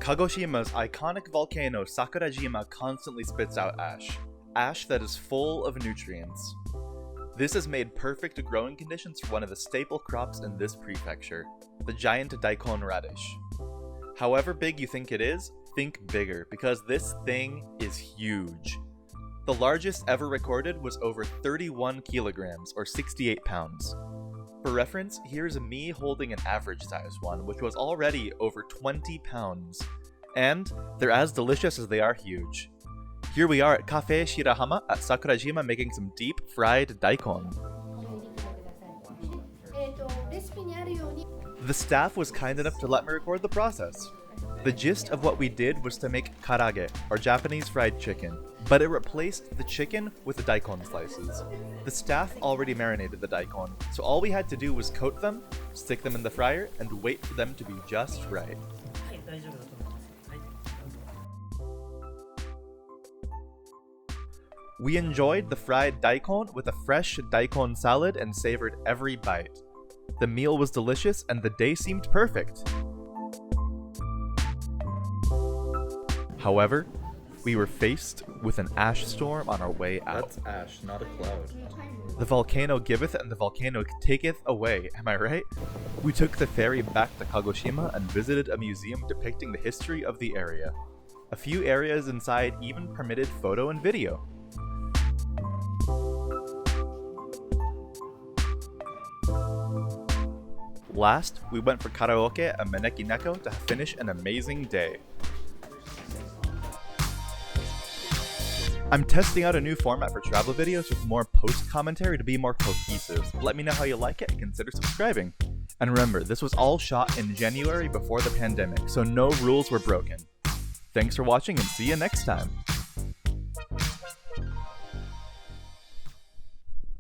Kagoshima's iconic volcano Sakurajima constantly spits out ash that is full of nutrients. This has made perfect growing conditions for one of the staple crops in this prefecture, the giant Daikon radish. However big you think it is, think bigger, because this thing is huge. The largest ever recorded was over 31 kilograms, or 68 pounds. For reference, here's me holding an average size one, which was already over 20 pounds. And they're as delicious as they are huge. Here we are at Cafe Shirahama at Sakurajima making some deep fried daikon. The staff was kind enough to let me record the process. The gist of what we did was to make karage, or Japanese fried chicken, but it replaced the chicken with the daikon slices. The staff already marinated the daikon, so all we had to do was coat them, stick them in the fryer, and wait for them to be just right. We enjoyed the fried daikon with a fresh daikon salad and savored every bite. The meal was delicious and the day seemed perfect. However, we were faced with an ash storm on our way out. That's ash, not a cloud. The volcano giveth and the volcano taketh away, am I right? We took the ferry back to Kagoshima and visited a museum depicting the history of the area. A few areas inside even permitted photo and video. Last, we went for karaoke at Maneki Neko to finish an amazing day. I'm testing out a new format for travel videos with more post-commentary to be more cohesive. Let me know how you like it and consider subscribing. And remember, this was all shot in January before the pandemic, so no rules were broken. Thanks for watching and see you next time!